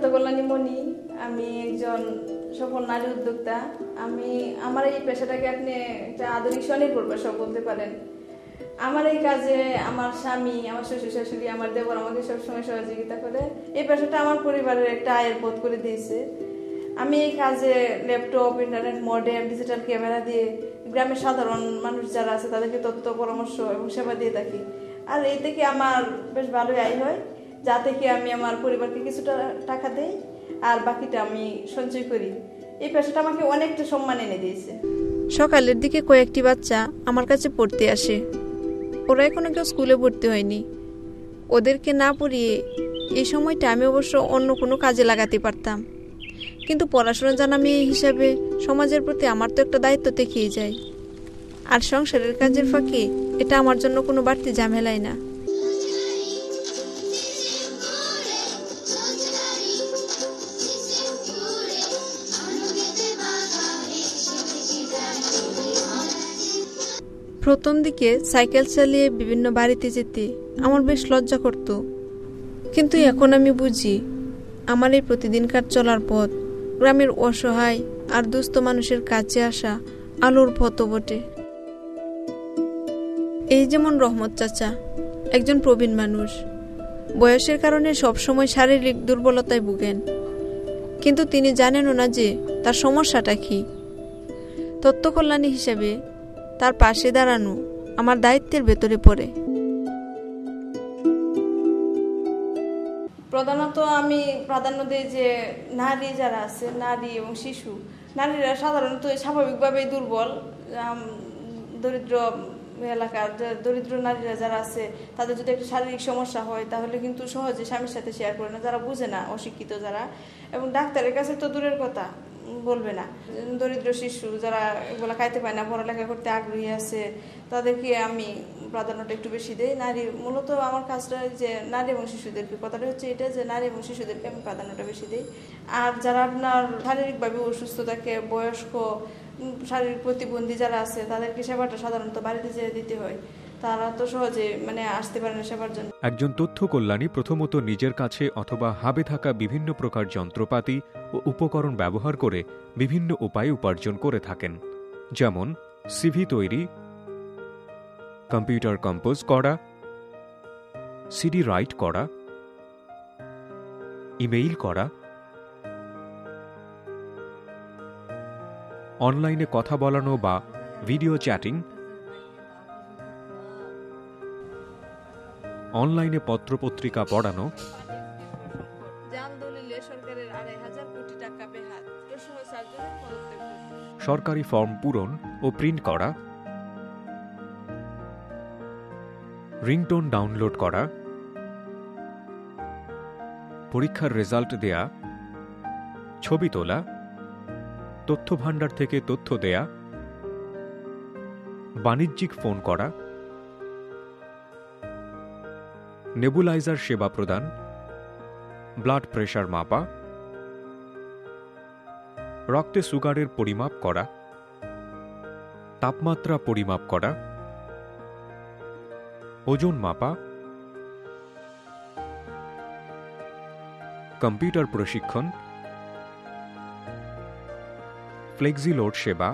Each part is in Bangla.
তথ্য কল্যাণী মণি। আমি একজন সফল নারী উদ্যোক্তা। আমার এই পেশাটাকে আপনি একটা আধুনিক স্বনির্ভর পেশা বলতে পারেন। আমার এই কাজে আমার স্বামী, আমার শ্বশুর শাশুড়ি, আমার দেবর আমাকে সবসময় সহযোগিতা করে। এই পেশাটা আমার পরিবারের একটা আয়ের পথ করে দিয়েছে। আমি এই কাজে laptop, internet, modem, digital camera দিয়ে গ্রামের সাধারণ মানুষ যারা আছে তাদেরকে তথ্য, পরামর্শ এবং সেবা দিয়ে থাকি। আর এই থেকে আমার বেশ ভালোই আয় হয়, যা থেকে আমি আমার পরিবারকে কিছুটা টাকা দেই আর বাকিটা আমি সঞ্চয় করি। এই পেশাটা আমাকে অনেকটা সম্মান এনে দিয়েছে। সকালের দিকে কয়েকটি বাচ্চা আমার কাছে পড়তে আসে। ওরা এখনো কেউ স্কুলে ভর্তি হয়নি। ওদেরকে না পড়িয়ে এই সময়টা আমি অবশ্য অন্য কোনো কাজে লাগাতে পারতাম, কিন্তু পড়াশোনা জানা মেয়ে হিসাবে সমাজের প্রতি আমার তো একটা দায়িত্ব থেকেই যায়। আর সংসারের কাজের ফাঁকে এটা আমার জন্য কোনো বাড়তি ঝামেলাই না। প্রথম দিকে সাইকেল চালিয়ে বিভিন্ন বাড়িতে যেতে আমার বেশ লজ্জা করত, কিন্তু এখন আমি বুঝি আমার এই প্রতিদিনকার চলার পথ গ্রামের অসহায় আর দুস্থ মানুষের কাছে আসা আলোর পথও বটে। এই যেমন রহমত চাচা, একজন প্রবীণ মানুষ, বয়সের কারণে সবসময় শারীরিক দুর্বলতায় ভুগেন, কিন্তু তিনি জানেনও না যে তার সমস্যাটা কি। তথ্য কল্যাণী হিসেবে তার পাশে দাঁড়ানো আমার দায়িত্বের ভেতরে পড়ে। প্রধানত আমি প্রাধান্য দিই যে নারী যারা আছে, নারী এবং শিশু। নারীরা সাধারণত স্বাভাবিকভাবেই দুর্বল। দরিদ্র এলাকার দরিদ্র নারীরা যারা আছে তাদের যদি একটা শারীরিক সমস্যা হয় তাহলে কিন্তু সহজে স্বামীর সাথে শেয়ার করে না, যারা বুঝে না, অশিক্ষিত যারা, এবং ডাক্তারের কাছে তো দূরের কথা বলবে না। দরিদ্র শিশু যারা এগুলো খাইতে পায় না, পড়ালেখা করতে আগ্রহী আছে, তাদেরকে আমি প্রাধান্যটা একটু বেশি দেই। নারী মূলত আমার কাজটা যে নারী এবং শিশুদেরকে, কথাটা হচ্ছে এটা যে নারী এবং শিশুদেরকে আমি প্রাধান্যটা বেশি দিই। আর যারা আপনার শারীরিকভাবে অসুস্থ থাকে, বয়স্ক, শারীরিক প্রতিবন্ধী যারা আছে, তাদেরকে সেবাটা সাধারণত বাড়িতে যেয়ে দিতে হয়। তারা তো সহজে আসতে পারে না সেবার জন্য। একজন তথ্য কল্যাণী প্রথমত নিজের কাছে অথবা হাবে থাকা বিভিন্ন প্রকার যন্ত্রপাতি ও উপকরণ ব্যবহার করে বিভিন্ন উপায়ে উপার্জন করে থাকেন, যেমন সিভি তৈরি, কম্পিউটার কম্পোজ করা, সিডি রাইট করা, ইমেইল করা, অনলাইনে কথা বলানো বা ভিডিও চ্যাটিং, অনলাইনে পত্রপত্রিকা পড়ানো, সরকারি ফর্ম পূরণ ও প্রিন্ট করা, রিংটোন ডাউনলোড করা, পরীক্ষার রেজাল্ট দেয়া, ছবি তোলা, তথ্য ভাণ্ডার থেকে তথ্য দেয়া, বাণিজ্যিক ফোন করা, নেবুলাইজার সেবা প্রদান, ব্লাড প্রেশার মাপা, রক্তে সুগারের পরিমাপ করা, তাপমাত্রা পরিমাপ করা, ওজন মাপা, কম্পিউটার প্রশিক্ষণ, ফ্লেক্সিলোড সেবা,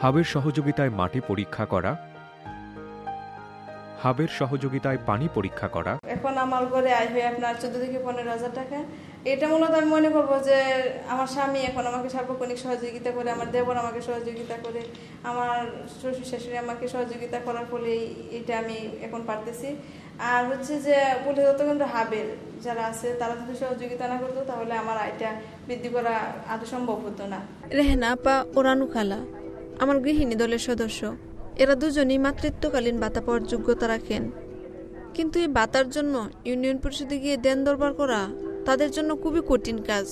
হাবের সহযোগিতায় মাটি পরীক্ষা করা, হাবের সহযোগিতায় পানি পরীক্ষা করা। এখন আমার ঘরে আয় হয় আপনার 14 থেকে 15,000 টাকা। এটা মূলত আমি মনে করবো যে আমার স্বামী এখন আমাকে সার্বক্ষণিক সহযোগিতা করে, আমার দেবর আমাকে সহযোগিতা করে, আমার শ্বশুর শাশুড়ি আমাকে সহযোগিতা করার ফলে এটা আমি এখন পারতেছি। আর হচ্ছে যে পরিচিত কিন্তু হাবের যারা আছে তারা যদি সহযোগিতা না করতো তাহলে আমার আয়টা বৃদ্ধি করা আদৌ সম্ভব হতো না। রেহেনা আপা ও রানু খালা আমার গৃহিণী দলের সদস্য। এরা দুজনই মাতৃত্বকালীন ভাতা পাওয়ার যোগ্যতা রাখেন, কিন্তু এই ভাতার জন্য ইউনিয়ন পরিষদে গিয়ে দেন দরবার করা তাদের জন্য খুবই কঠিন কাজ।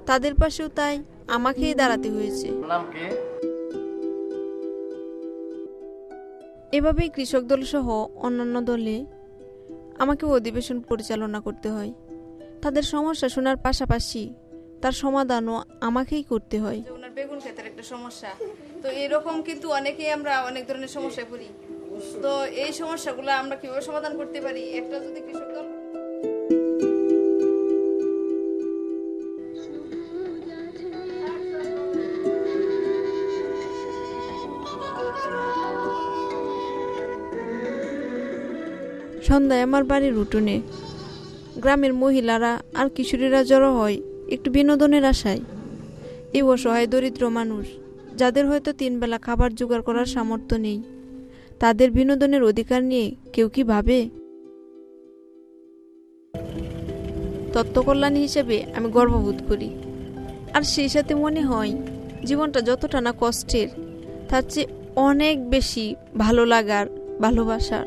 তাদের পাশেও তাই আমাকেই দাঁড়াতে হয়েছে। এভাবেই কৃষক দল সহ অন্যান্য দলে আমাকে অধিবেশন পরিচালনা করতে হয়। তাদের সমস্যা শোনার পাশাপাশি তার সমাধানও আমাকেই করতে হয়। ওনার বেগুন ক্ষেতের একটা সমস্যা, তো এরকম কিন্তু অনেকেই আমরা অনেক ধরনের সমস্যায় পড়ি। তো এই সমস্যাগুলো আমরা কিভাবে সমাধান করতে পারি, একটা যদি কৃষক দল সন্ধ্যায় আমার বাড়ির উঠোনে গ্রামের মহিলারা আর কিশোরীরা জড়ো হয় একটু বিনোদনের আশায়। এই অসহায় দরিদ্র মানুষ যাদের হয়তো 3 বেলা খাবার জোগাড় করার সামর্থ্য নেই, তাদের বিনোদনের অধিকার নিয়ে কেউ কি ভাবে? তত্ত্বকল্যাণী হিসেবে আমি গর্ববোধ করি, আর সেই সাথে মনে হয় জীবনটা যতটা না কষ্টের, তার চেয়ে অনেক বেশি ভালো লাগার, ভালোবাসার।